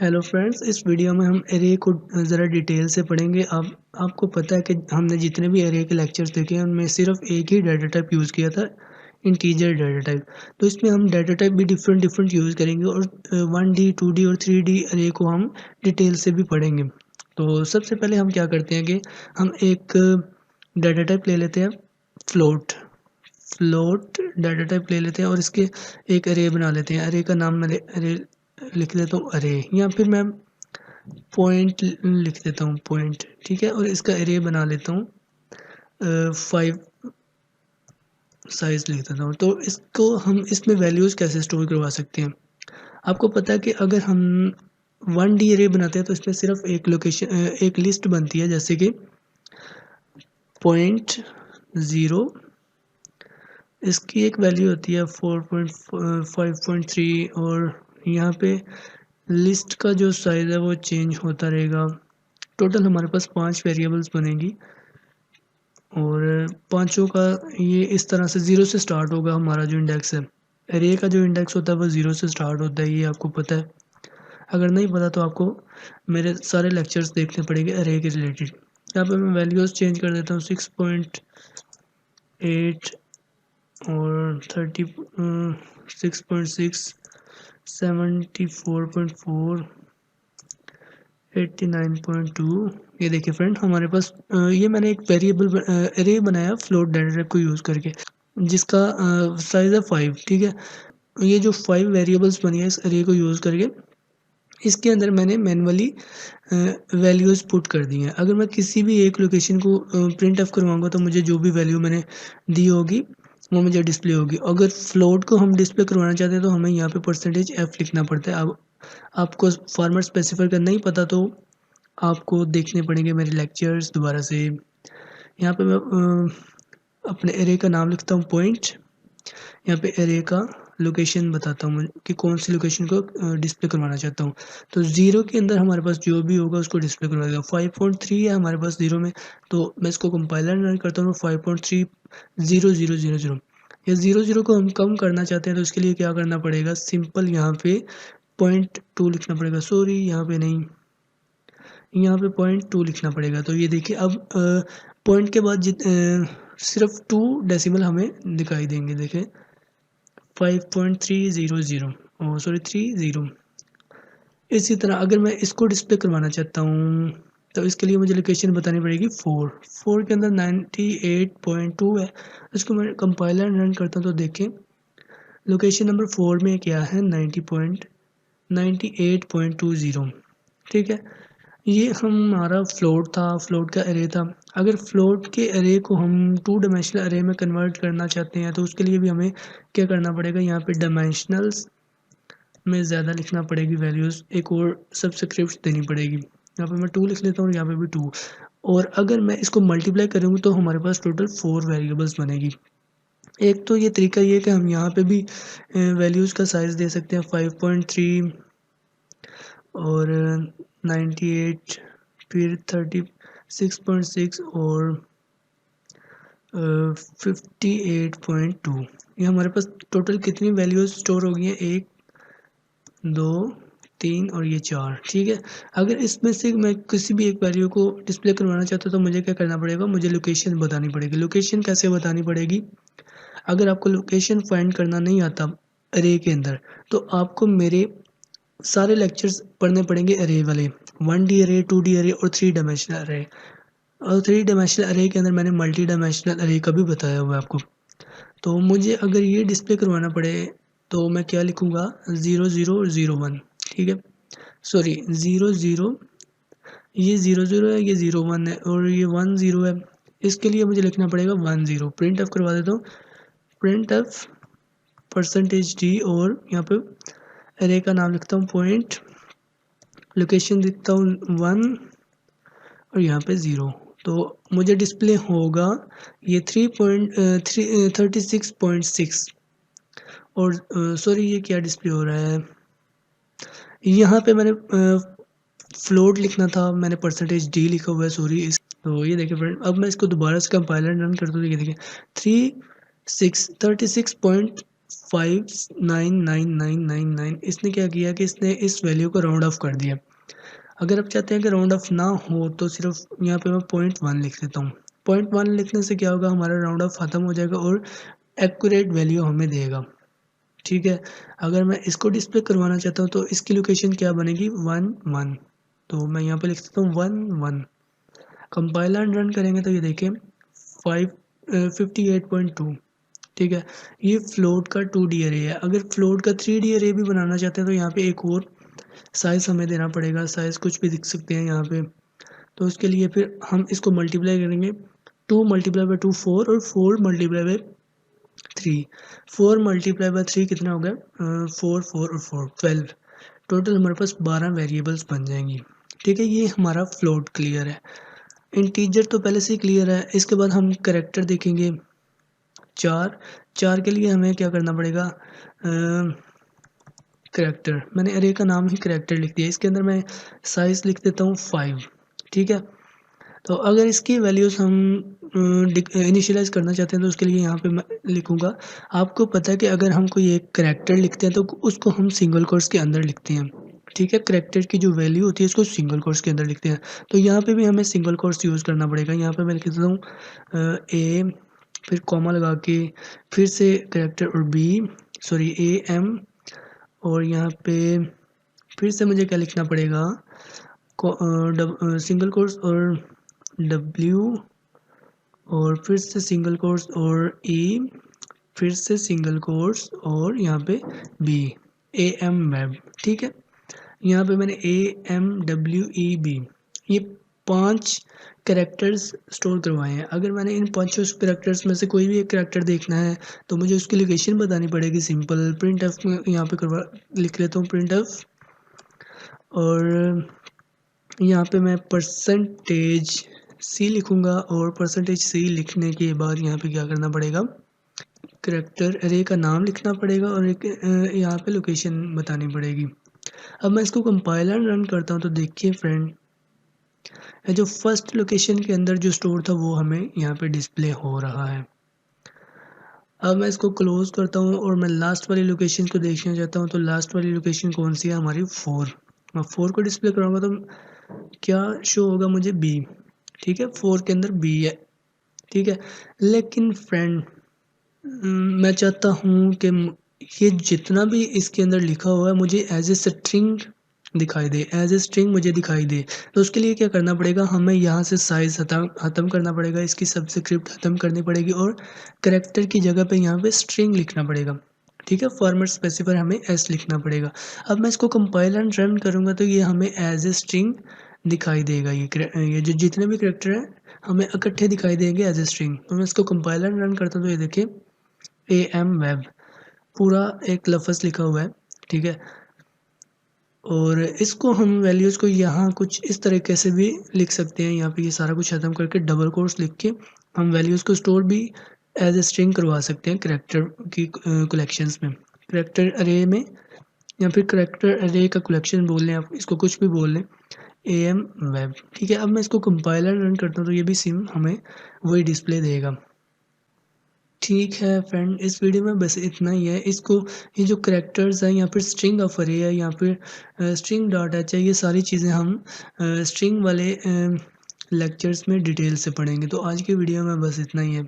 Hello friends, इस video में हम एरे को ज़रा डिटेल से पढ़ेंगे। आपको पता है कि हमने जितने भी एरे के लेक्चर्स देखे हैं उनमें सिर्फ एक ही डाटा टाइप यूज़ किया था, इंटीजर डाटा टाइप। तो इसमें हम डाटा टाइप भी डिफरेंट यूज़ करेंगे और 1D 2D और 3D एरे को हम डिटेल से भी पढ़ेंगे। तो सबसे पहले हम क्या करते हैं कि हम एक डाटा टाइप ले लेते हैं, फ्लोट फ्लोट डाटा टाइप ले लेते हैं और इसके एक अरे बना लेते हैं। अरे का नाम मैं अरे लिख देता हूँ अरे, या फिर मैं पॉइंट लिख देता हूँ पॉइंट, ठीक है। और इसका एरे बना लेता हूँ 5 साइज लिख देता हूँ। तो इसको हम इसमें वैल्यूज़ कैसे स्टोर करवा सकते हैं। आपको पता है कि अगर हम 1D एरे बनाते हैं तो इसमें सिर्फ एक लोकेशन एक लिस्ट बनती है, जैसे कि पॉइंट 0, इसकी एक वैल्यू होती है 4.5.3 और यहाँ पे लिस्ट का जो साइज़ है वो चेंज होता रहेगा। टोटल हमारे पास 5 वेरिएबल्स बनेंगी और पांचों का ये इस तरह से 0 से स्टार्ट होगा। हमारा जो इंडेक्स है, एरे का जो इंडेक्स होता है वो 0 से स्टार्ट होता है, ये आपको पता है। अगर नहीं पता तो आपको मेरे सारे लेक्चर्स देखने पड़ेंगे एरे के रिलेटेड। यहाँ पे मैं वैल्यूज़ चेंज कर देता हूँ 6.8 और 6.6, 74.4, 89.2। ये देखिए फ्रेंड, हमारे पास ये मैंने एक वेरिएबल एरे बनाया फ्लोट डाटा टाइप को यूज़ करके, जिसका साइज़ है 5, ठीक है। ये जो 5 वेरिएबल्स बनी है इस एरे को यूज़ करके, इसके अंदर मैंने मैनुअली वैल्यूज़ पुट कर दी हैं। अगर मैं किसी भी एक लोकेशन को प्रिंट ऑफ करवाऊँगा तो मुझे जो भी वैल्यू मैंने दी होगी वो मुझे डिस्प्ले होगी। अगर फ्लोट को हम डिस्प्ले करवाना चाहते हैं तो हमें यहाँ पे %f लिखना पड़ता है। अब आपको फॉर्मेट स्पेसिफाई करना ही पता तो आपको देखने पड़ेंगे मेरे लेक्चर्स दोबारा से। यहाँ पे मैं अपने एरे का नाम लिखता हूँ पॉइंट, यहाँ पे एरे का लोकेशन बताता हूँ कि कौन सी लोकेशन को डिस्प्ले करवाना चाहता हूँ। तो 0 के अंदर हमारे पास जो भी होगा उसको डिस्प्ले करवा देगा। 5.3 है हमारे पास 0 में, तो मैं इसको कंपाइलर रन करता हूँ। 5.30000, ये 0 को हम कम करना चाहते हैं तो इसके लिए क्या करना पड़ेगा, सिंपल यहाँ पे 0.2 लिखना पड़ेगा। सॉरी, यहाँ पे नहीं, यहाँ पे 0.2 लिखना पड़ेगा। तो ये देखिए अब पॉइंट के बाद सिर्फ 2 डेसिमल हमें दिखाई देंगे। देखें 5.300, सॉरी 30। इसी तरह अगर मैं इसको डिस्प्ले करवाना चाहता हूँ तो इसके लिए मुझे लोकेशन बतानी पड़ेगी 4 के अंदर 98.2 है। इसको मैं कंपाइलर रन करता हूँ तो देखें लोकेशन नंबर 4 में क्या है, 98.20, ठीक है। ये हमारा फ्लोट था, फ्लोट का एरे था। अगर फ्लोट के एरे को हम 2 डायमेंशनल एरे में कन्वर्ट करना चाहते हैं तो उसके लिए भी हमें क्या करना पड़ेगा, यहाँ पे डायमेंशनल्स में ज़्यादा लिखना पड़ेगी वैल्यूज़, एक और सबस्क्रिप्ट देनी पड़ेगी। यहाँ पे मैं 2 लिख लेता हूँ और यहाँ पे भी 2। और अगर मैं इसको मल्टीप्लाई करूँगी तो हमारे पास टोटल 4 वेरिएबल्स बनेगी। एक तो ये तरीका ये है कि हम यहाँ पे भी वैल्यूज़ का साइज़ दे सकते हैं 5.3 और 98, फिर 36.6 और 58.2। ये हमारे पास टोटल कितनी वैल्यूज़ स्टोर हो गई हैं, 1 2 3 और ये 4, ठीक है। अगर इसमें से मैं किसी भी एक वैल्यू को डिस्प्ले करवाना चाहता हूँ तो मुझे क्या करना पड़ेगा, मुझे लोकेशन बतानी पड़ेगी। लोकेशन कैसे बतानी पड़ेगी, अगर आपको लोकेशन फाइंड करना नहीं आता अरे के अंदर तो आपको मेरे सारे लेक्चर्स पढ़ने पड़ेंगे अरे वाले, 1D अरे, 2D अरे और 3 डायमेंशनल अरे। और 3 डायमेंशनल अरे के अंदर मैंने मल्टी डायमेंशनल अरे का भी बताया हुआ है आपको। तो मुझे अगर ये डिस्प्ले करवाना पड़े तो मैं क्या लिखूँगा, 0001, ठीक है। सॉरी 00, ये 00 है, ये 01 है और ये 10 है। इसके लिए मुझे लिखना पड़ेगा 10। प्रिंट ऑफ करवा देता हूँ, प्रिंट ऑफ %d और यहाँ पे एरे का नाम लिखता हूँ पॉइंट, लोकेशन लिखता हूँ 1 और यहाँ पे 0। तो मुझे डिस्प्ले होगा ये 36.6 और सॉरी ये क्या डिस्प्ले हो रहा है, यहाँ पे मैंने फ्लोट लिखना था, मैंने %d लिखा हुआ है, सॉरी। तो ये देखिए फ्रेंड, अब मैं इसको दोबारा से कंपाइलर रन करता हूँ तो ये देखिए 36.6 599999। इसने क्या किया कि इसने इस वैल्यू को राउंड ऑफ कर दिया। अगर आप चाहते हैं कि राउंड ऑफ ना हो तो सिर्फ यहाँ पे मैं 0.1 लिख देता हूँ। 0.1 लिखने से क्या होगा, हमारा राउंड ऑफ ख़त्म हो जाएगा और एक्यूरेट वैल्यू हमें देगा। ठीक है, अगर मैं इसको डिस्प्ले करवाना चाहता हूँ तो इसकी लोकेशन क्या बनेगी, 1 1। तो मैं यहाँ पे लिख सकता हूँ 1 1। कंपाइलर रन करेंगे तो ये देखें 58.2। ठीक है, ये फ्लोट का 2D अरे है। अगर फ्लोट का 3D अरे भी बनाना चाहते हैं तो यहाँ पे एक और साइज़ हमें देना पड़ेगा। साइज़ कुछ भी दिख सकते हैं यहाँ पे। तो उसके लिए फिर हम इसको मल्टीप्लाई करेंगे। 2 मल्टीप्लाई बाई 2 4 और 4 मल्टीप्लाई बाई 3। 4 मल्टीप्लाई बाई 3 कितना हो गया, 4 4 और 4 12। टोटल हमारे पास 12 वेरिएबल्स बन जाएंगी। ठीक है, ये हमारा फ्लोट क्लियर है। इंटीजर तो पहले से ही क्लियर है। इसके बाद हम करेक्टर देखेंगे। 4 के लिए हमें क्या करना पड़ेगा, करेक्टर। मैंने अरे का नाम ही करेक्टर लिख दिया। इसके अंदर मैं साइज़ लिख देता हूँ 5। ठीक है, तो अगर इसकी वैल्यूज़ हम इनिशियलाइज करना चाहते हैं तो उसके लिए यहाँ पे मैं लिखूँगा। आपको पता है कि अगर हम कोई एक करेक्टर लिखते हैं तो उसको हम सिंगल कोट्स के अंदर लिखते हैं। ठीक है, करेक्टर की जो वैल्यू होती है उसको सिंगल कोट्स के अंदर लिखते हैं। तो यहाँ पे भी हमें सिंगल कोट्स यूज़ करना पड़ेगा। यहाँ पे मैं लिख देता हूँ ए, फिर कॉमा लगा के फिर से करेक्टर और बी, सॉरी AM, और यहाँ पे फिर से मुझे क्या लिखना पड़ेगा, सिंगल कोट्स और W, और फिर से सिंगल कोट्स और E, फिर से सिंगल कोट्स और यहाँ पे B, AM वेब। ठीक है, यहाँ पे मैंने AMWEB ये 5 कैरेक्टर्स स्टोर करवाए हैं। अगर मैंने इन 5 कैरेक्टर्स में से कोई भी एक कैरेक्टर देखना है तो मुझे उसकी लोकेशन बतानी पड़ेगी। सिंपल प्रिंट एफ में यहाँ पे करवा लिख लेता हूँ प्रिंट एफ, और यहाँ पे मैं %C लिखूँगा, और %C लिखने के बाद यहाँ पे क्या करना पड़ेगा, करेक्टर अरे का नाम लिखना पड़ेगा और एक यहाँ पे लोकेशन बतानी पड़ेगी। अब मैं इसको कंपाइलर रन करता हूँ तो देखिए फ्रेंड, जो फर्स्ट लोकेशन के अंदर जो स्टोर था वो हमें यहाँ पे डिस्प्ले हो रहा है। अब मैं इसको क्लोज करता हूँ और मैं लास्ट वाली लोकेशन को देखना चाहता हूँ। तो लास्ट वाली लोकेशन कौन सी है, हमारी 4। मैं 4 को डिस्प्ले कराऊंगा तो क्या शो होगा मुझे, B। ठीक है, 4 के अंदर B है। ठीक है, लेकिन फ्रेंड मैं चाहता हूँ कि ये जितना भी इसके अंदर लिखा हुआ है मुझे एज ए स्ट्रिंग दिखाई दे, एज ए स्ट्रिंग मुझे दिखाई दे। तो उसके लिए क्या करना पड़ेगा, हमें यहाँ से साइज़ ख़त्म करना पड़ेगा, इसकी सब्सक्रिप्ट ख़त्म करनी पड़ेगी और करेक्टर की जगह पे यहाँ पे स्ट्रिंग लिखना पड़ेगा। ठीक है, फॉर्मेट स्पेसिफायर हमें S लिखना पड़ेगा। अब मैं इसको कंपाइलर रन करूँगा तो ये हमें एज ए स्ट्रिंग दिखाई देगा। ये जो जितने भी करेक्टर हैं हमें इकट्ठे दिखाई देंगे एज ए स्ट्रिंग। तो मैं इसको कंपाइलर रन करता हूँ तो ये देखिए AM वेब पूरा एक लफ्ज़ लिखा हुआ है। ठीक है, और इसको हम वैल्यूज़ को यहाँ कुछ इस तरीके से भी लिख सकते हैं। यहाँ पे ये सारा कुछ ख़त्म करके डबल कोट्स लिख के हम वैल्यूज़ को स्टोर भी एज ए स्ट्रिंग करवा सकते हैं करेक्टर की कलेक्शंस में, करेक्टर अरे में, या फिर करेक्टर अरे का कलेक्शन बोल लें, आप इसको कुछ भी बोल लें, AM वेब। ठीक है, अब मैं इसको कंपाइलर रन करता हूँ तो ये भी सेम हमें वही डिस्प्ले देगा। ठीक है फ्रेंड, इस वीडियो में बस इतना ही है। इसको ये जो करेक्टर्स हैं या फिर स्ट्रिंग ऑफ अरे है या फिर स्ट्रिंग डॉट एच है, ये सारी चीज़ें हम स्ट्रिंग वाले लेक्चर्स में डिटेल से पढ़ेंगे। तो आज की वीडियो में बस इतना ही है।